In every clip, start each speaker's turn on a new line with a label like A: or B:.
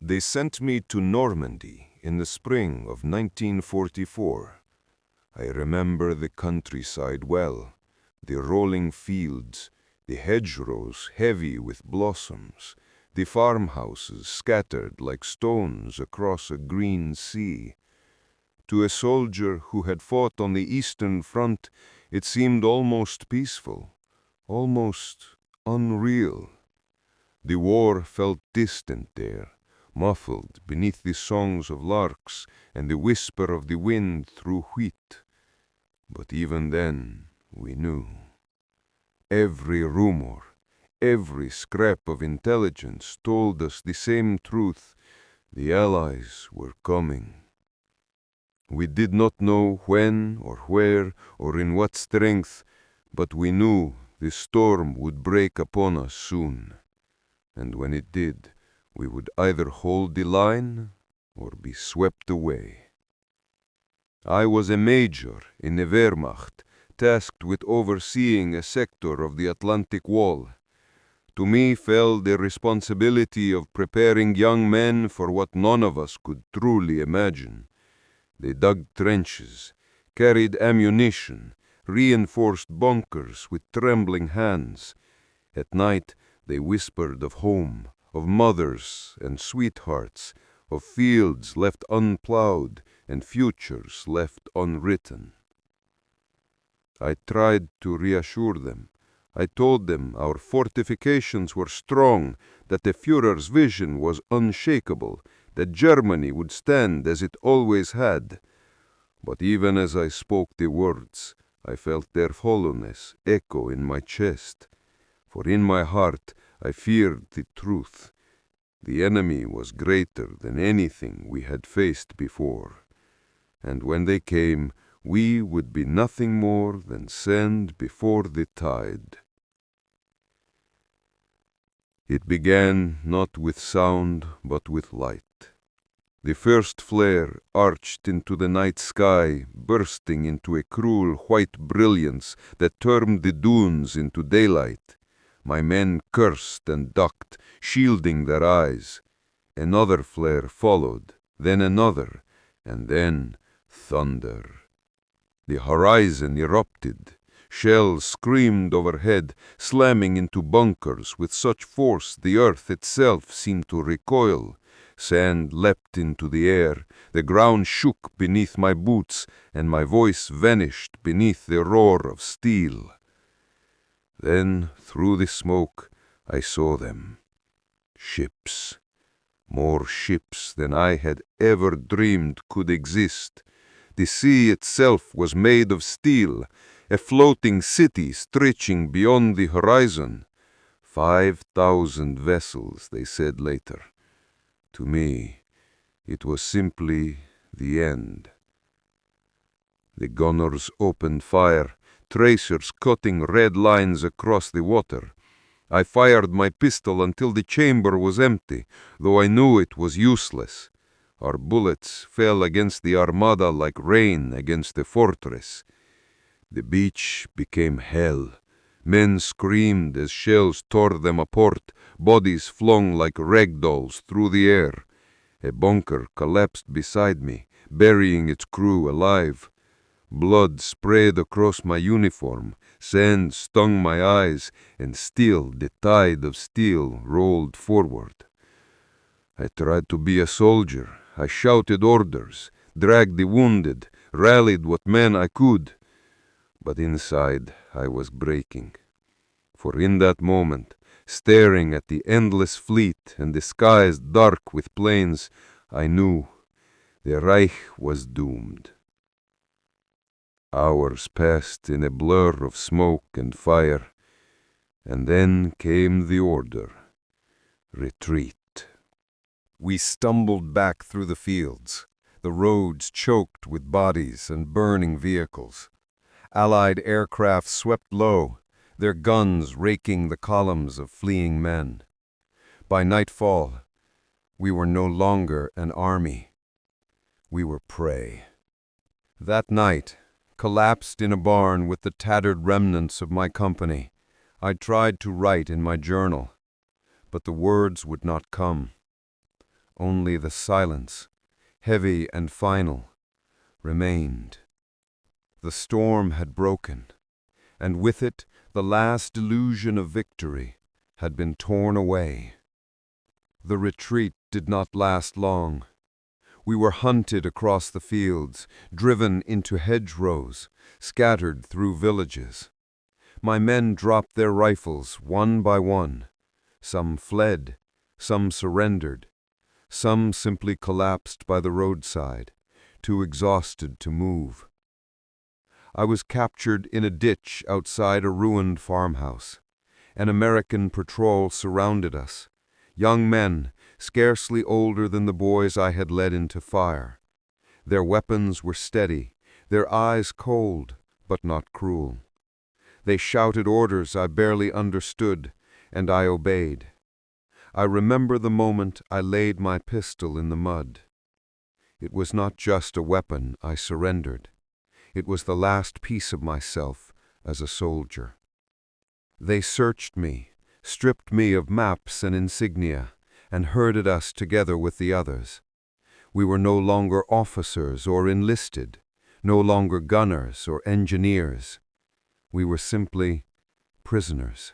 A: They sent me to Normandy in the spring of 1944. I remember the countryside well, the rolling fields, the hedgerows heavy with blossoms, the farmhouses scattered like stones across a green sea. To a soldier who had fought on the Eastern Front, it seemed almost peaceful, almost unreal. The war felt distant there, muffled beneath the songs of larks and the whisper of the wind through wheat. But even then, we knew. Every rumor, every scrap of intelligence told us the same truth: the Allies were coming. We did not know when or where or in what strength, but we knew the storm would break upon us soon. And when it did, we would either hold the line or be swept away. I was a major in the Wehrmacht, tasked with overseeing a sector of the Atlantic Wall. To me fell the responsibility of preparing young men for what none of us could truly imagine. They dug trenches, carried ammunition, reinforced bunkers with trembling hands. At night, they whispered of home, of mothers and sweethearts, of fields left unplowed and futures left unwritten. I tried to reassure them. I told them our fortifications were strong, that the Führer's vision was unshakable, that Germany would stand as it always had. But even as I spoke the words, I felt their hollowness echo in my chest. For in my heart I feared the truth. The enemy was greater than anything we had faced before. And when they came, we would be nothing more than sand before the tide. It began not with sound, but with light. The first flare arched into the night sky, bursting into a cruel white brilliance that turned the dunes into daylight. My men cursed and ducked, shielding their eyes. Another flare followed, then another, and then thunder. The horizon erupted. Shells screamed overhead, slamming into bunkers with such force the earth itself seemed to recoil. Sand leapt into the air, the ground shook beneath my boots, and my voice vanished beneath the roar of steel. Then, through the smoke, I saw them. Ships. More ships than I had ever dreamed could exist. The sea itself was made of steel, a floating city stretching beyond the horizon. 5,000 vessels, they said later. To me, it was simply the end. The gunners opened fire, tracers cutting red lines across the water. I fired my pistol until the chamber was empty, though I knew it was useless. Our bullets fell against the armada like rain against a fortress. The beach became hell. Men screamed as shells tore them apart, bodies flung like rag dolls through the air. A bunker collapsed beside me, burying its crew alive. Blood sprayed across my uniform, sand stung my eyes, and still the tide of steel rolled forward. I tried to be a soldier. I shouted orders, dragged the wounded, rallied what men I could. But inside I was breaking. For in that moment, staring at the endless fleet and the skies dark with planes, I knew the Reich was doomed. Hours passed in a blur of smoke and fire, and then came the order: retreat. We stumbled back through the fields, the roads choked with bodies and burning vehicles. Allied aircraft swept low, their guns raking the columns of fleeing men. By nightfall, we were no longer an army. We were prey. That night, collapsed in a barn with the tattered remnants of my company, I tried to write in my journal, but the words would not come. Only the silence, heavy and final, remained. The storm had broken, and with it the last delusion of victory had been torn away. The retreat did not last long. We were hunted across the fields, driven into hedgerows, scattered through villages. My men dropped their rifles one by one. Some fled, some surrendered, some simply collapsed by the roadside, too exhausted to move. I was captured in a ditch outside a ruined farmhouse. An American patrol surrounded us. Young men, scarcely older than the boys I had led into fire. Their weapons were steady, their eyes cold, but not cruel. They shouted orders I barely understood, and I obeyed. I remember the moment I laid my pistol in the mud. It was not just a weapon I surrendered. It was the last piece of myself as a soldier. They searched me, stripped me of maps and insignia, and herded us together with the others. We were no longer officers or enlisted, no longer gunners or engineers. We were simply prisoners.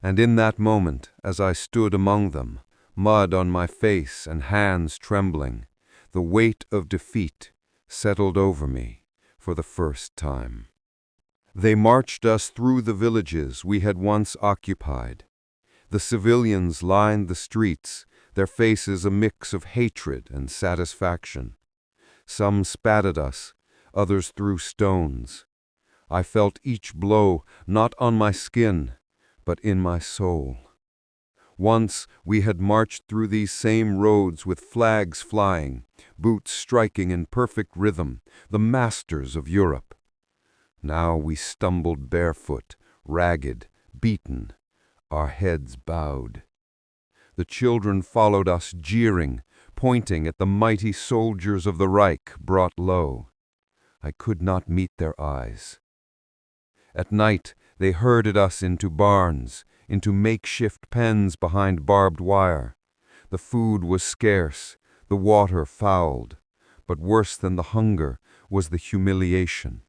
A: And in that moment, as I stood among them, mud on my face and hands trembling, the weight of defeat settled over me for the first time. They marched us through the villages we had once occupied. The civilians lined the streets, their faces a mix of hatred and satisfaction. Some spat at us, others threw stones. I felt each blow not on my skin, but in my soul. Once we had marched through these same roads with flags flying, boots striking in perfect rhythm, the masters of Europe. Now we stumbled barefoot, ragged, beaten, our heads bowed. The children followed us jeering, pointing at the mighty soldiers of the Reich brought low. I could not meet their eyes. At night they herded us into barns, into makeshift pens behind barbed wire. The food was scarce, the water fouled, but worse than the hunger was the humiliation.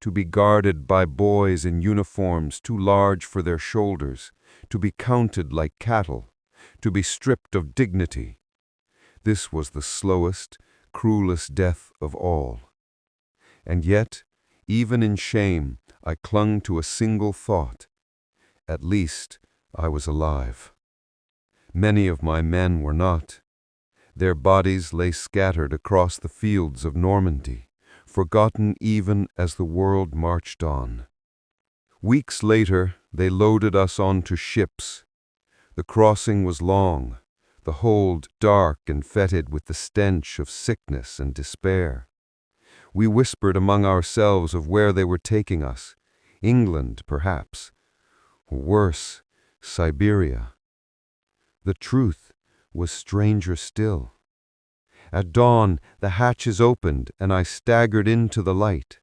A: To be guarded by boys in uniforms too large for their shoulders, to be counted like cattle, to be stripped of dignity. This was the slowest, cruelest death of all. And yet, even in shame, I clung to a single thought. At least, I was alive. Many of my men were not. Their bodies lay scattered across the fields of Normandy, forgotten even as the world marched on. Weeks later, they loaded us onto ships. The crossing was long, the hold dark and fetid with the stench of sickness and despair. We whispered among ourselves of where they were taking us. England, perhaps. Or worse, Siberia. The truth was stranger still. At dawn, the hatches opened, and I staggered into the light.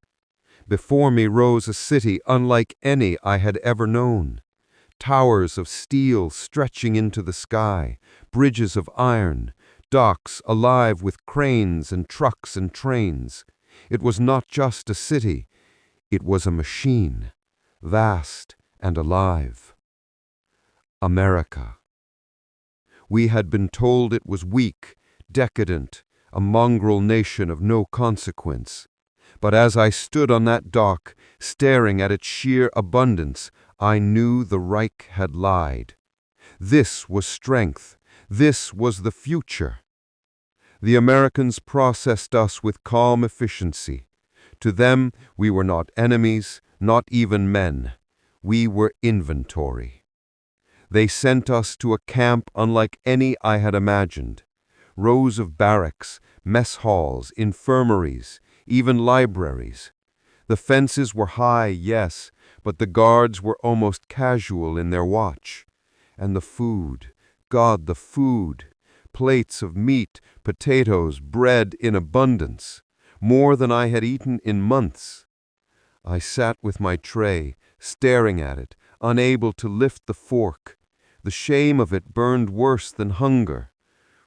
A: Before me rose a city unlike any I had ever known. Towers of steel stretching into the sky, bridges of iron, docks alive with cranes and trucks and trains. It was not just a city, it was a machine, vast and alive. America. We had been told it was weak, decadent, a mongrel nation of no consequence. But as I stood on that dock, staring at its sheer abundance, I knew the Reich had lied. This was strength. This was the future. The Americans processed us with calm efficiency. To them, we were not enemies, not even men. We were inventory. They sent us to a camp unlike any I had imagined. Rows of barracks, mess halls, infirmaries, even libraries. The fences were high, yes, but the guards were almost casual in their watch. And the food, God, the food! Plates of meat, potatoes, bread in abundance, more than I had eaten in months. I sat with my tray, staring at it, unable to lift the fork. The shame of it burned worse than hunger.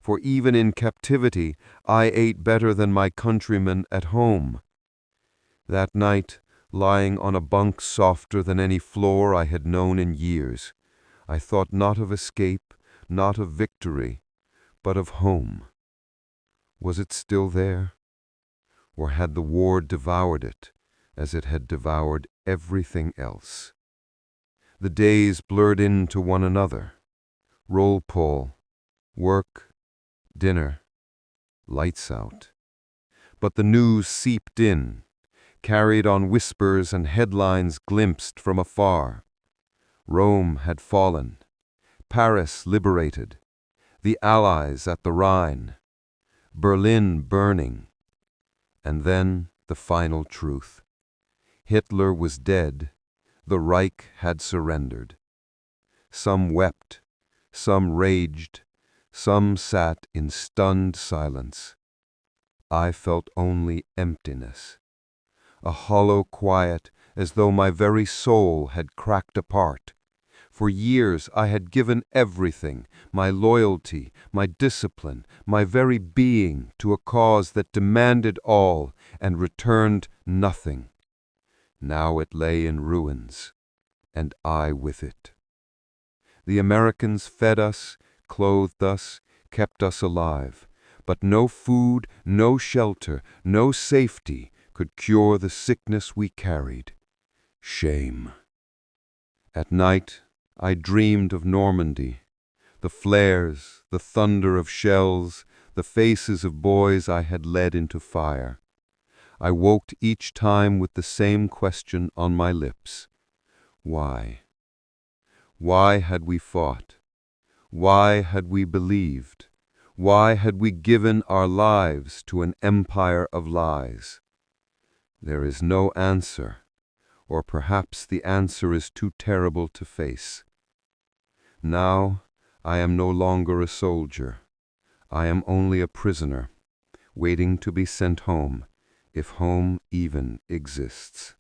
B: for even in captivity I ate better than my countrymen at home. That night, lying on a bunk softer than any floor I had known in years, I thought not of escape, not of victory, but of home. Was it still there? Or had the war devoured it, as it had devoured everything else? The days blurred into one another. Roll call, work, dinner, lights out. But the news seeped in, carried on whispers and headlines glimpsed from afar. Rome had fallen, Paris liberated, the Allies at the Rhine, Berlin burning. And then the final truth. Hitler was dead, the Reich had surrendered. Some wept, some raged, some sat in stunned silence. I felt only emptiness, a hollow quiet as though my very soul had cracked apart. For years I had given everything, my loyalty, my discipline, my very being, to a cause that demanded all and returned nothing. Now it lay in ruins, and I with it. The Americans fed us, clothed us, kept us alive, but no food, no shelter, no safety could cure the sickness we carried. Shame. At night, I dreamed of Normandy, the flares, the thunder of shells, the faces of boys I had led into fire. I woke each time with the same question on my lips. Why? Why had we fought? Why had we believed? Why had we given our lives to an empire of lies? There is no answer, or perhaps the answer is too terrible to face. Now I am no longer a soldier. I am only a prisoner, waiting to be sent home, if home even exists.